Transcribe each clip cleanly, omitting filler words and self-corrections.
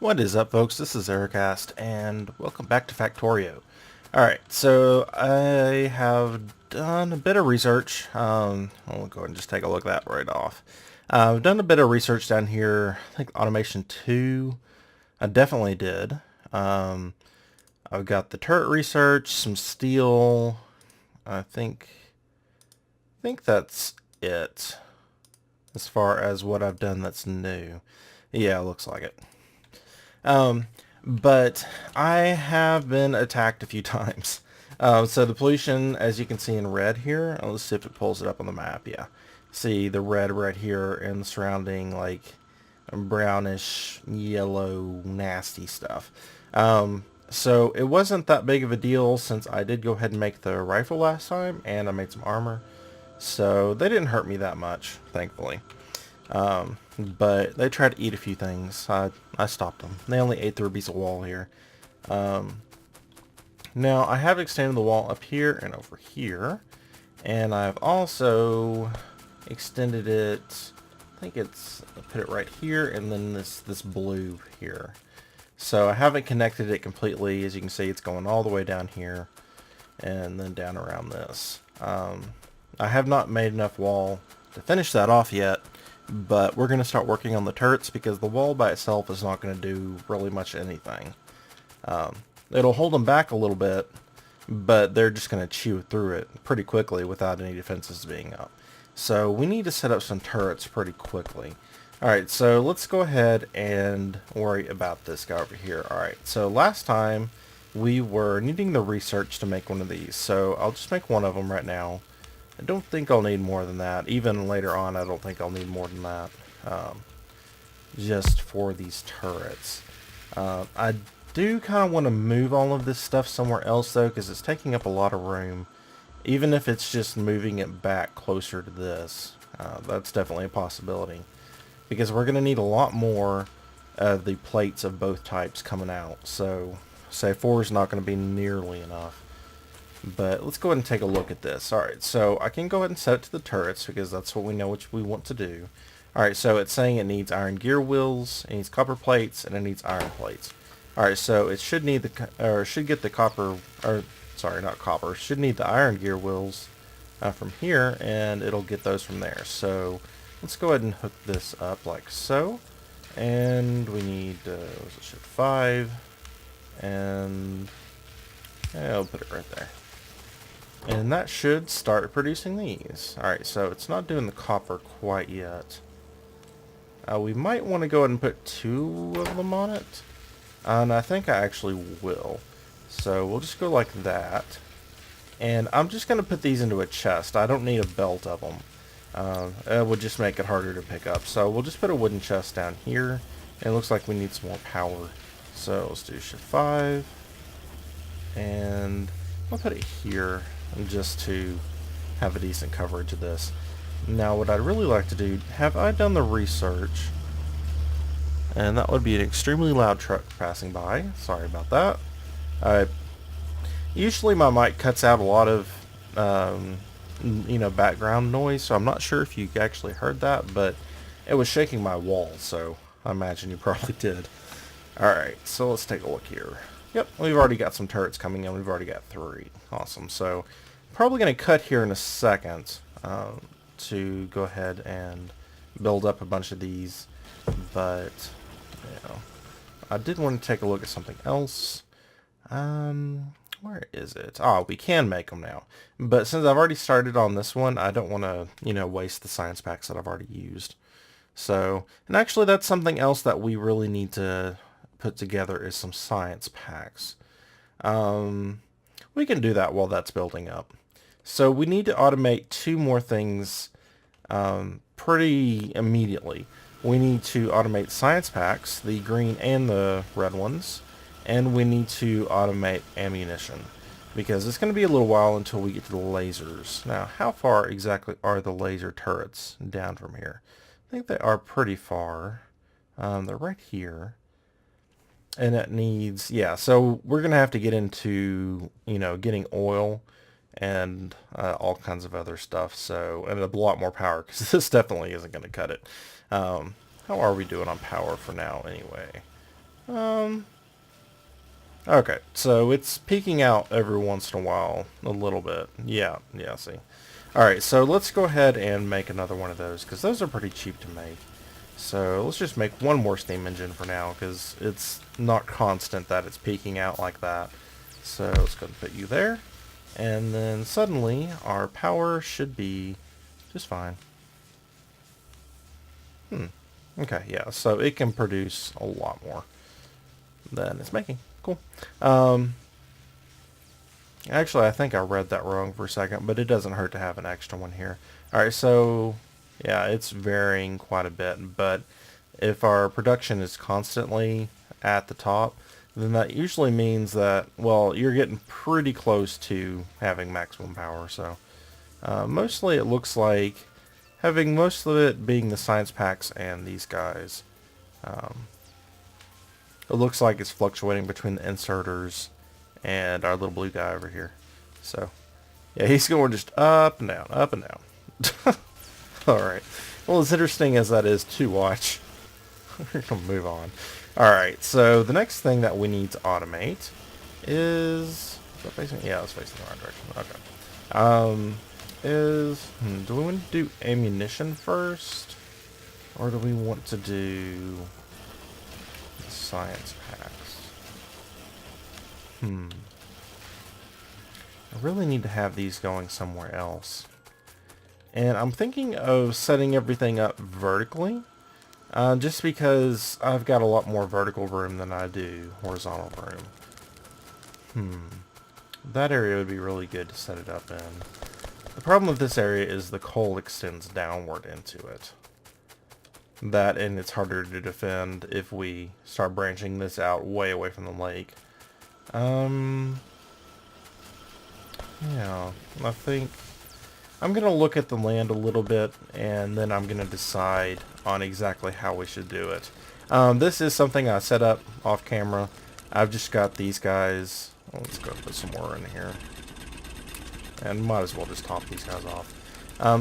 What is up, folks? This is Ericast, and welcome back to Factorio. Alright, so I have done a bit of research. I'll go ahead and just take a look at that right off. I've done a bit of research down here. I think Automation 2, I definitely did. I've got the turret research, some steel. I think that's it as far as what I've done that's new. Yeah, looks like it. Um, but I have been attacked a few times. So the pollution, as you can see in red here, let's see if it pulls it up on the map. Yeah, see the red right here and the surrounding like brownish, yellow, nasty stuff. So it wasn't that big of a deal since I did go ahead and make the rifle last time, and I made some armor. So they didn't hurt me that much, thankfully. But they tried to eat a few things. I stopped them. They only ate through a piece of wall here. Now, I have extended the wall up here and over here. And I've also extended it, I think it's, I put it right here and then this blue here. So I haven't connected it completely. As you can see, it's going all the way down here and then down around this. I have not made enough wall to finish that off yet, but we're going to start working on the turrets because the wall by itself is not going to do really much anything. It'll hold them back a little bit, but they're just going to chew through it pretty quickly without any defenses being up. So we need to set up some turrets pretty quickly. Alright, so let's go ahead and worry about this guy over here. Alright, so last time we were needing the research to make one of these, so I'll just make one of them right now. I don't think I'll need more than that. Even later on, I don't think I'll need more than that. Just for these turrets. I do kind of want to move all of this stuff somewhere else, though, because it's taking up a lot of room. Even if it's just moving it back closer to this. That's definitely a possibility. Because we're going to need a lot more of the plates of both types coming out. So, say 4 is not going to be nearly enough. But let's go ahead and take a look at this. Alright, so I can go ahead and set it to the turrets because that's what we know which we want to do. Alright, so it's saying it needs iron gear wheels, it needs copper plates, and it needs iron plates. Alright, so it should need should get the copper, or sorry, not copper, should need the iron gear wheels from here, and it'll get those from there. So let's go ahead and hook this up like so. And we need, what was it, 5, and yeah, I'll put it right there. And that should start producing these. Alright, so it's not doing the copper quite yet. We might want to go ahead and put 2 of them on it. And I think I actually will. So we'll just go like that. And I'm just going to put these into a chest. I don't need a belt of them. It would just make it harder to pick up. So we'll just put a wooden chest down here. And it looks like we need some more power. So let's do shift 5. And I'll put it here just to have a decent coverage of this. Now what I'd really like to do, have I done the research? And that would be an extremely loud truck passing by. Sorry about that. Usually my mic cuts out a lot of background noise, so I'm not sure if you actually heard that, but it was shaking my wall, so I imagine you probably did. Alright, so let's take a look here. Yep, we've already got some turrets coming in. We've already got 3. Awesome. So, probably going to cut here in a second to go ahead and build up a bunch of these. But, I did want to take a look at something else. Where is it? Oh, we can make them now. But since I've already started on this one, I don't want to, waste the science packs that I've already used. So, and actually that's something else that we really need to put together is some science packs. We can do that while that's building up. So we need to automate 2 more things pretty immediately. We need to automate science packs, the green and the red ones, and we need to automate ammunition because it's going to be a little while until we get to the lasers. Now, how far exactly are the laser turrets down from here? I think they are pretty far. They're right here. And it needs, yeah, so we're going to have to get into, getting oil and all kinds of other stuff. So, and a lot more power because this definitely isn't going to cut it. How are we doing on power for now anyway? Okay, so it's peeking out every once in a while, a little bit. Yeah, see. Alright, so let's go ahead and make another one of those, because those are pretty cheap to make. So let's just make one more steam engine for now, because it's not constant that it's peeking out like that. So let's go ahead and put you there. And then suddenly our power should be just fine. Okay, yeah, so it can produce a lot more than it's making. Cool. Actually, I think I read that wrong for a second, but it doesn't hurt to have an extra one here. Alright, so yeah, it's varying quite a bit, but if our production is constantly at the top, then that usually means that, well, you're getting pretty close to having maximum power. So mostly it looks like having most of it being the science packs and these guys. It looks like it's fluctuating between the inserters and our little blue guy over here. So yeah, he's going just up and down, up and down. Alright. Well, as interesting as that is to watch, we're going to move on. Alright, so the next thing that we need to automate is that facing? Yeah, it's facing the right direction. Okay. Do we want to do ammunition first? Or do we want to do the science packs? I really need to have these going somewhere else. And I'm thinking of setting everything up vertically. Just because I've got a lot more vertical room than I do horizontal room. That area would be really good to set it up in. The problem with this area is the coal extends downward into it. That, and it's harder to defend if we start branching this out way away from the lake. Yeah, I think I'm going to look at the land a little bit, and then I'm going to decide on exactly how we should do it. This is something I set up off camera. I've just got these guys. Let's go put some more in here. And might as well just top these guys off.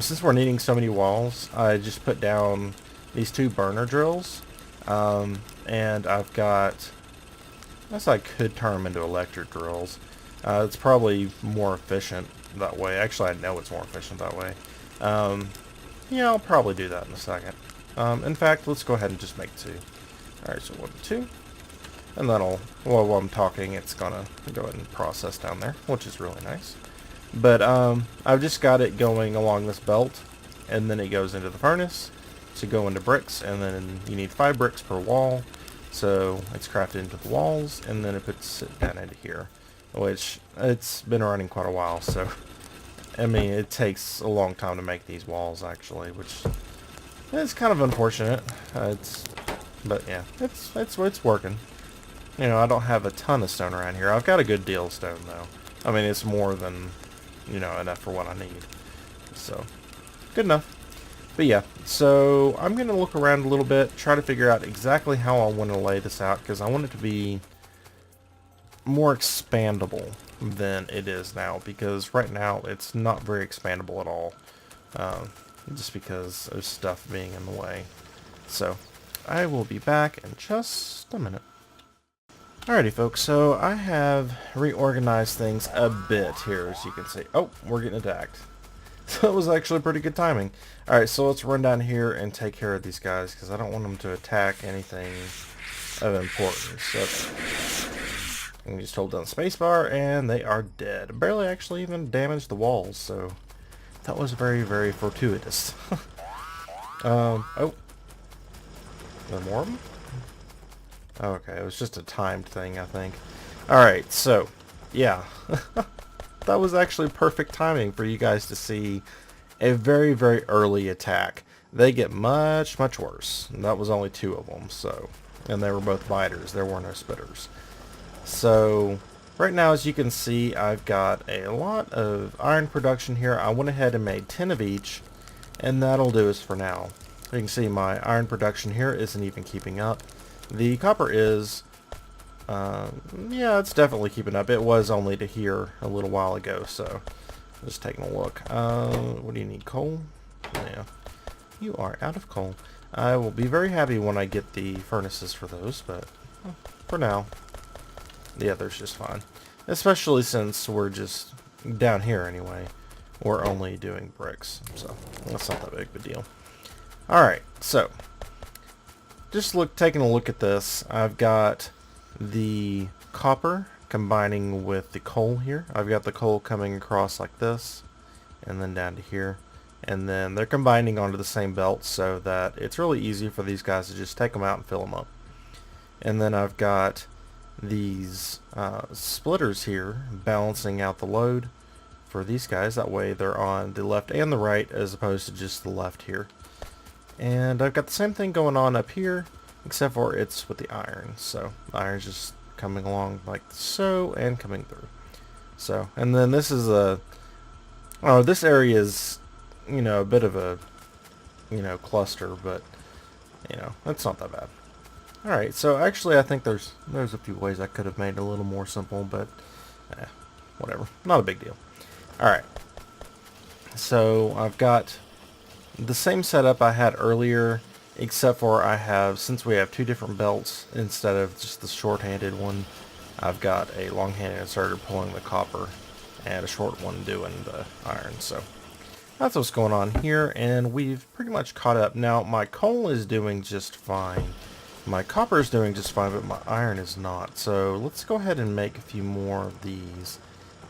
Since we're needing so many walls, I just put down these 2 burner drills. And I've got... I guess I could turn them into electric drills. It's probably more efficient that way. Actually, I know it's more efficient that way. Yeah, I'll probably do that in a second. In fact, let's go ahead and just make 2. Alright, so 1, 2. And that'll, well, while I'm talking, it's gonna go ahead and process down there, which is really nice. But I've just got it going along this belt, and then it goes into the furnace to go into bricks, and then you need 5 bricks per wall. So it's crafted into the walls, and then it puts it down into here, which it's been running quite a while. So I mean, it takes a long time to make these walls actually, which is kind of unfortunate. But yeah, it's working. You know, I don't have a ton of stone around here. I've got a good deal of stone though. I mean, it's more than, you know, enough for what I need. So good enough. But yeah, so I'm going to look around a little bit, try to figure out exactly how I want to lay this out, because I want it to be more expandable than it is now, because right now it's not very expandable at all, just because of stuff being in the way. So I will be back in just a minute. Alrighty folks, so I have reorganized things a bit here, as you can see. Oh, we're getting attacked. So it was actually pretty good timing. Alright, so let's run down here and take care of these guys, because I don't want them to attack anything of importance. So you just hold down the spacebar, and they are dead. Barely actually even damaged the walls, so that was very, very fortuitous. Oh. There more of them? Okay, it was just a timed thing, I think. Alright, so, yeah. That was actually perfect timing for you guys to see a very, very early attack. They get much, much worse. And that was only 2 of them, so. And they were both biters. There were no spitters. So, right now, as you can see, I've got a lot of iron production here. I went ahead and made 10 of each, and that'll do us for now. You can see my iron production here isn't even keeping up. The copper is, yeah, it's definitely keeping up. It was only to here a little while ago, so just taking a look. What do you need? Coal? Yeah, you are out of coal. I will be very happy when I get the furnaces for those, but for now, the other's just fine. Especially since we're just down here anyway. We're only doing bricks, so that's not that big of a deal. Alright, so just taking a look at this. I've got the copper combining with the coal here. I've got the coal coming across like this and then down to here, and then they're combining onto the same belt so that it's really easy for these guys to just take them out and fill them up. And then I've got these splitters here balancing out the load for these guys. That way they're on the left and the right as opposed to just the left here. And I've got the same thing going on up here, except for it's with the iron. So the iron's just coming along like so and coming through. So, and then this is this area is, you know, a bit of a, you know, cluster, but, you know, it's not that bad. Alright, so actually I think there's a few ways I could have made it a little more simple, but, whatever. Not a big deal. Alright, so I've got the same setup I had earlier, except for since we have two different belts instead of just the short-handed one, I've got a long-handed inserter pulling the copper and a short one doing the iron. So that's what's going on here, and we've pretty much caught up. Now my coal is doing just fine, my copper is doing just fine, but my iron is not. So let's go ahead and make a few more of these.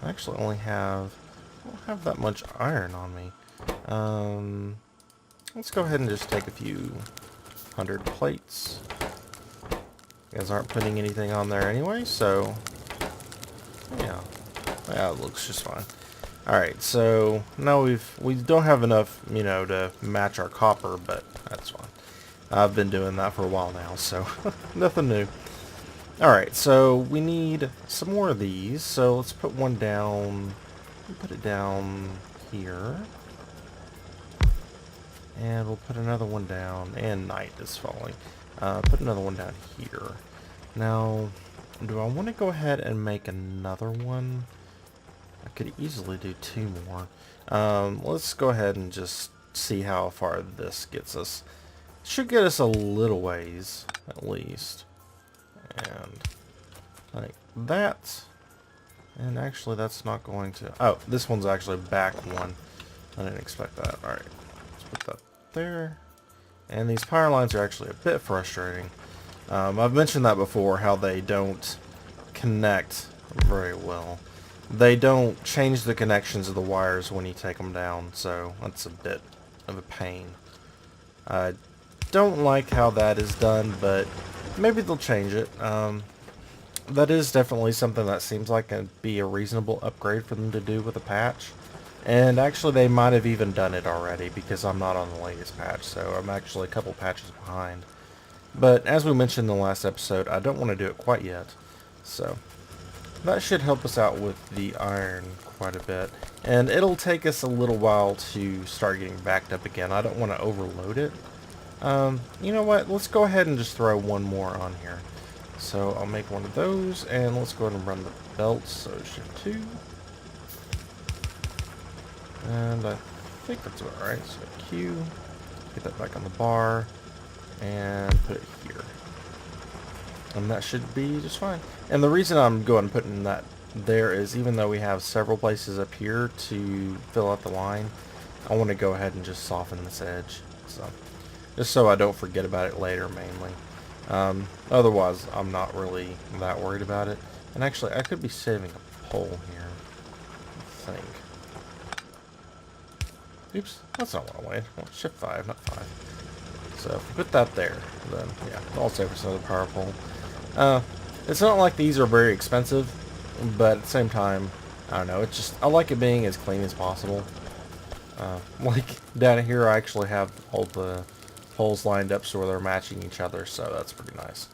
I actually I don't have that much iron on me. Let's go ahead and just take a few 100 plates. You guys aren't putting anything on there anyway, so yeah, it looks just fine. Alright, so now we don't have enough, you know, to match our copper, but that's fine. I've been doing that for a while now, so nothing new. Alright, so we need some more of these, so let's put one down, put it down here. And we'll put another one down, and night is falling. Put another one down here. Now, do I want to go ahead and make another one? I could easily do two more. Let's go ahead and just see how far this gets us. Should get us a little ways, at least. And like that. And actually that's not going to... Oh, this one's actually back one. I didn't expect that. Alright, let's put that there. And these power lines are actually a bit frustrating. I've mentioned that before, how they don't connect very well. They don't change the connections of the wires when you take them down, so that's a bit of a pain. I don't like how that is done, but maybe they'll change it. That is definitely something that seems like it'd be a reasonable upgrade for them to do with a patch. And actually they might have even done it already, because I'm not on the latest patch, so I'm actually a couple patches behind. But as we mentioned in the last episode, I don't want to do it quite yet. So that should help us out with the iron quite a bit. And it'll take us a little while to start getting backed up again. I don't want to overload it. You know what? Let's go ahead and just throw one more on here. So I'll make one of those, and let's go ahead and run the belts. So shift 2. And I think that's about right. So Q, get that back on the bar, and put it here. And that should be just fine. And the reason I'm going and putting that there is, even though we have several places up here to fill out the line, I want to go ahead and just soften this edge. So just so I don't forget about it later, mainly. Otherwise, I'm not really that worried about it. And actually, I could be saving a pole here, I think. Oops, that's not what I wanted. Well, shift 5, not 5. So if we put that there, then yeah, I'll save us another power pole. It's not like these are very expensive, but at the same time, I don't know, it's just, I like it being as clean as possible. Like down here I actually have all the poles lined up so they're matching each other, so that's pretty nice.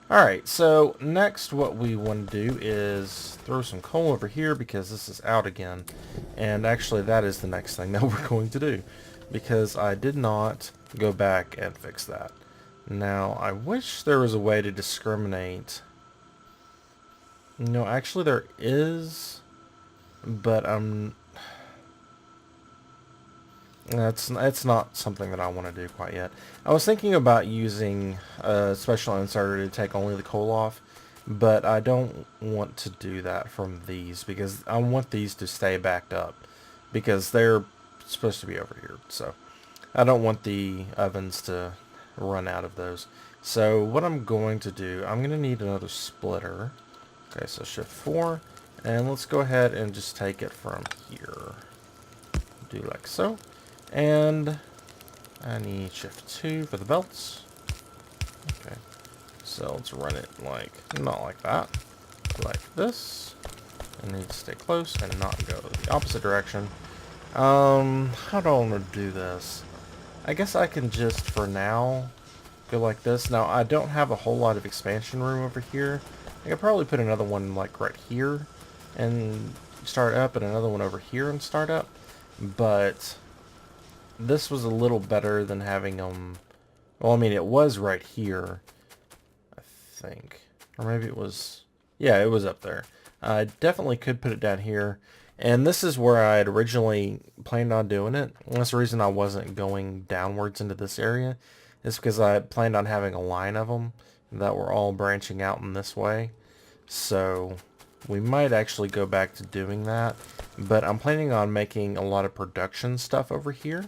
Alright, so next what we want to do is throw some coal over here because this is out again. And actually that is the next thing that we're going to do, because I did not go back and fix that. Now, I wish there was a way to discriminate. No, actually there is, but It's not something that I want to do quite yet. I was thinking about using a special inserter to take only the coal off, but I don't want to do that from these because I want these to stay backed up because they're supposed to be over here. So I don't want the ovens to run out of those. So what I'm going to do, I'm going to need another splitter. Okay, so shift 4, and let's go ahead and just take it from here. Do like so. And I need shift 2 for the belts. Okay, so let's run it like, not like that, like this. I need to stay close and not go the opposite direction. How do I want to do this? I guess I can just, for now, go like this. Now, I don't have a whole lot of expansion room over here. I could probably put another one, like, right here and start up, and another one over here and start up. But this was a little better than having them... Well, I mean, it was right here, I think. Or maybe it was... Yeah, it was up there. I definitely could put it down here. And this is where I had originally planned on doing it. And that's the reason I wasn't going downwards into this area. It's because I planned on having a line of them that were all branching out in this way. So we might actually go back to doing that. But I'm planning on making a lot of production stuff over here.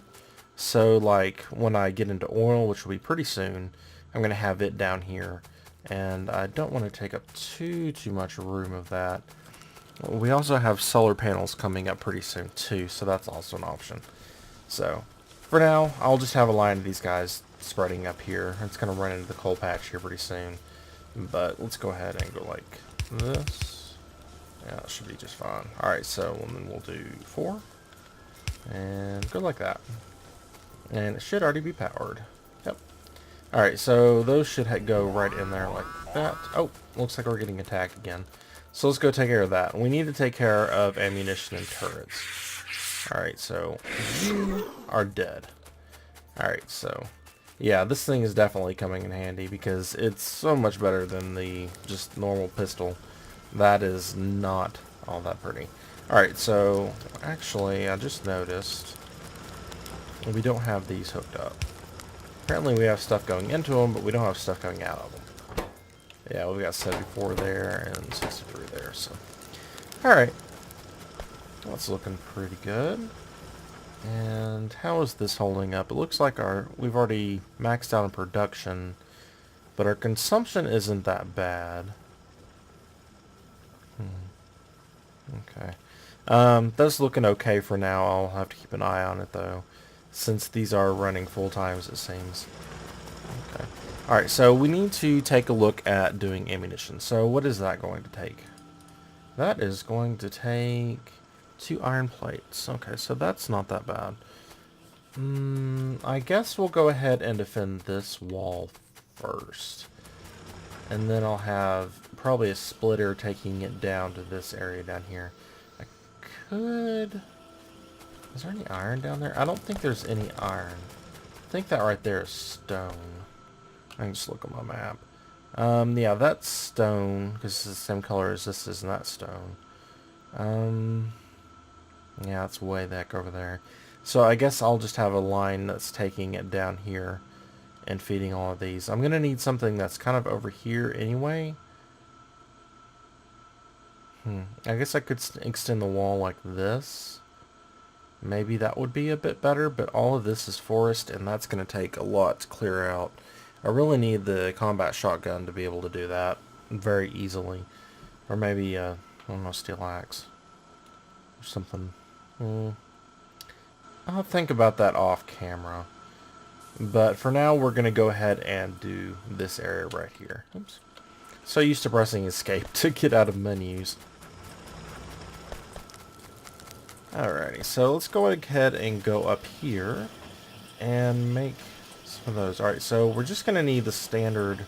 So like when I get into oil, which will be pretty soon, I'm going to have it down here. And I don't want to take up too much room of that. We also have solar panels coming up pretty soon too, so that's also an option. So, for now, I'll just have a line of these guys spreading up here. It's going to run into the coal patch here pretty soon. But let's go ahead and go like this. Yeah, that should be just fine. Alright, so then we'll do 4. And go like that. And it should already be powered. Yep. Alright, so those should go right in there like that. Oh, looks like we're getting attacked again. So let's go take care of that. We need to take care of ammunition and turrets. Alright, so you are dead. Alright, so yeah, this thing is definitely coming in handy because it's so much better than the just normal pistol. That is not all that pretty. Alright, so actually I just noticed we don't have these hooked up. Apparently we have stuff going into them, but we don't have stuff coming out of them. Yeah, we got 74 there and 63 there, so. Alright. That's looking pretty good. And how is this holding up? It looks like we've already maxed out in production, but our consumption isn't that bad. Okay. That's looking okay for now. I'll have to keep an eye on it, though, since these are running full times, it seems. Okay. Alright, so we need to take a look at doing ammunition. So what is that going to take? That is going to take 2 iron plates. Okay, so that's not that bad. I guess we'll go ahead and defend this wall first. And then I'll have probably a splitter taking it down to this area down here. I could... Is there any iron down there? I don't think there's any iron. I think that right there is stone. I can just look at my map. Yeah, that's stone, because it's the same color as this is, and that's stone. Yeah, it's way back over there. So I guess I'll just have a line that's taking it down here and feeding all of these. I'm going to need something that's kind of over here anyway. I guess I could extend the wall like this. Maybe that would be a bit better, but all of this is forest, and that's going to take a lot to clear out. I really need the combat shotgun to be able to do that very easily. Or maybe, I don't know, steel axe. Or something. I'll think about that off camera. But for now, we're going to go ahead and do this area right here. Oops. So used to pressing escape to get out of menus. Alrighty, so let's go ahead and go up here and make some of those. Alright, so we're just going to need the standard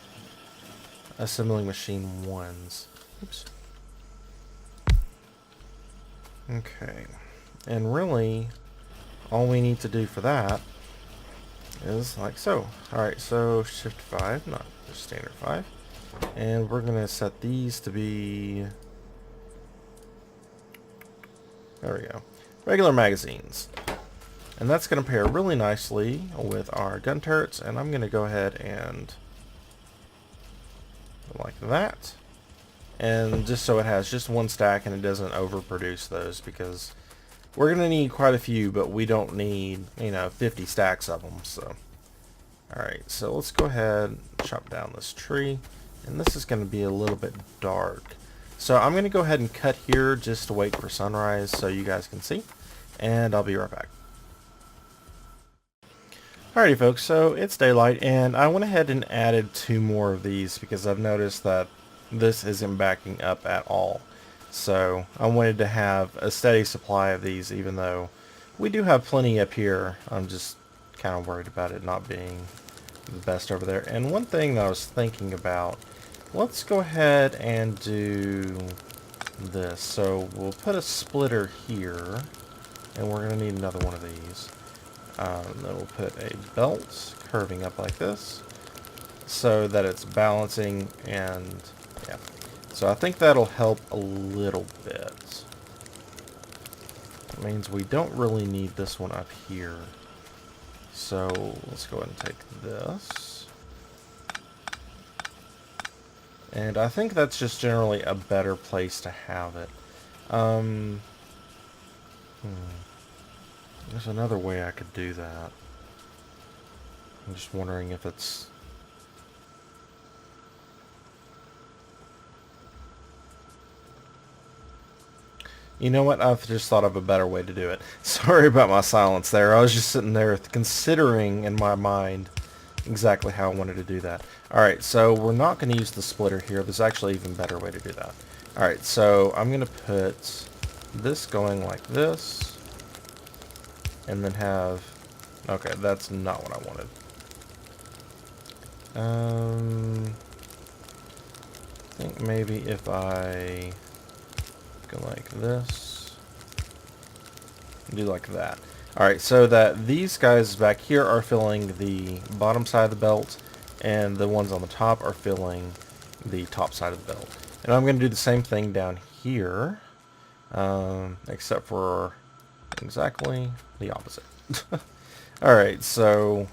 assembling machine ones. Oops. Okay. And really, all we need to do for that is like so. Alright, so shift 5, not just standard 5. And we're going to set these to be... There we go. Regular magazines. And that's going to pair really nicely with our gun turrets, and I'm going to go ahead and like that. And just so it has just one stack and it doesn't overproduce those, because we're going to need quite a few, but we don't need, 50 stacks of them. So, alright, so let's go ahead and chop down this tree. And this is going to be a little bit dark. So I'm going to go ahead and cut here just to wait for sunrise so you guys can see. And I'll be right back. Alrighty folks, so it's daylight and I went ahead and added 2 more of these because I've noticed that this isn't backing up at all. So I wanted to have a steady supply of these, even though we do have plenty up here. I'm just kind of worried about it not being the best over there. And one thing that I was thinking about, let's go ahead and do this. So we'll put a splitter here, and we're going to need another one of these. Then we'll put a belt curving up like this so that it's balancing, and yeah. So I think that'll help a little bit. It means we don't really need this one up here. So let's go ahead and take this. And I think that's just generally a better place to have it. There's another way I could do that. I'm just wondering if it's... You know what? I've just thought of a better way to do it. Sorry about my silence there. I was just sitting there considering in my mind exactly how I wanted to do that. Alright, so we're not going to use the splitter here. There's actually an even better way to do that. Alright, so I'm going to put this going like this. And then have... Okay, that's not what I wanted. I think maybe if I go like this, do like that. Alright, so that these guys back here are filling the bottom side of the belt, and the ones on the top are filling the top side of the belt. And I'm going to do the same thing down here, except for exactly the opposite. Alright, so,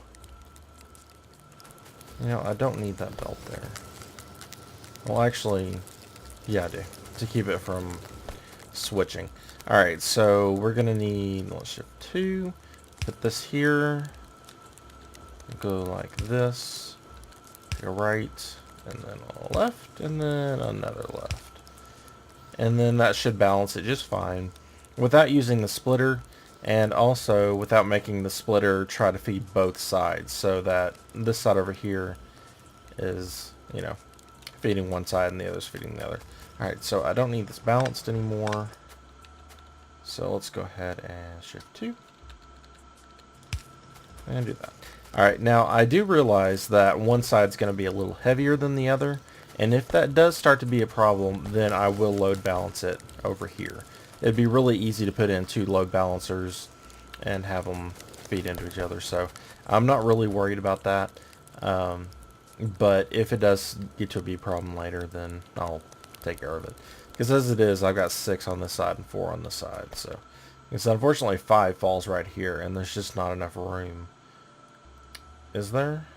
I don't need that belt there. Well, actually, yeah, I do, to keep it from switching. Alright, so we're going to need, let's shift 2, put this here, go like this, go right, and then a left, and then another left. And then that should balance it just fine without using the splitter, and also without making the splitter try to feed both sides, so that this side over here is, feeding one side and the other's feeding the other. Alright, so I don't need this balanced anymore. So let's go ahead and shift 2 and do that. Alright, now I do realize that one side's going to be a little heavier than the other, and if that does start to be a problem, then I will load balance it over here. It'd be really easy to put in 2 load balancers and have them feed into each other, so I'm not really worried about that. But if it does get to be a problem later, then I'll take care of it. Because as it is, I've got 6 on this side and 4 on this side. So it's unfortunately 5 falls right here, and there's just not enough room. Is there?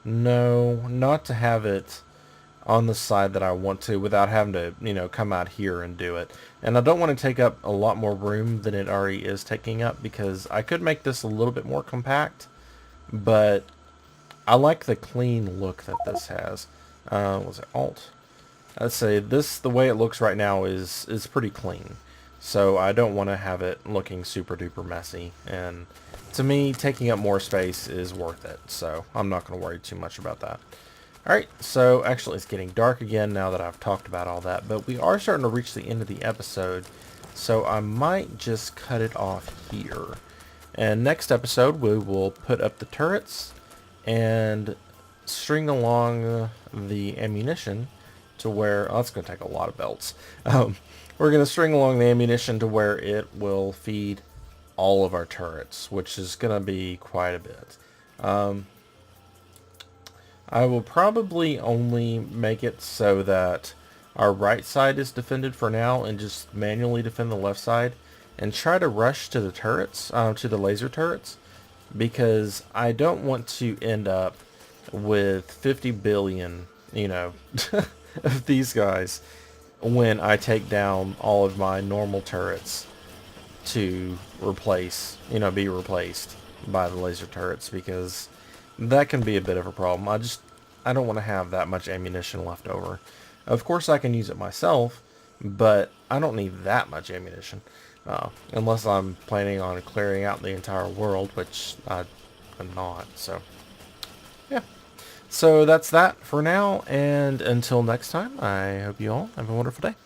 No, not to have it on the side that I want to without having to, come out here and do it. And I don't want to take up a lot more room than it already is taking up, because I could make this a little bit more compact, but I like the clean look that this has. Was it Alt? I'd say this, the way it looks right now is pretty clean. So I don't want to have it looking super duper messy, and to me, taking up more space is worth it, so I'm not going to worry too much about that. Alright, so actually it's getting dark again now that I've talked about all that, but we are starting to reach the end of the episode, so I might just cut it off here. And next episode we will put up the turrets and string along the ammunition to where... Oh, that's going to take a lot of belts. We're going to string along the ammunition to where it will feed all of our turrets, which is going to be quite a bit. I will probably only make it so that our right side is defended for now and just manually defend the left side and try to rush to the turrets, to the laser turrets, because I don't want to end up with 50 billion, you know, of these guys when I take down all of my normal turrets to replace, be replaced by the laser turrets, because that can be a bit of a problem. I don't want to have that much ammunition left over. Of course I can use it myself, but I don't need that much ammunition. Unless I'm planning on clearing out the entire world, which I'm not, so yeah. So that's that for now, and until next time, I hope you all have a wonderful day.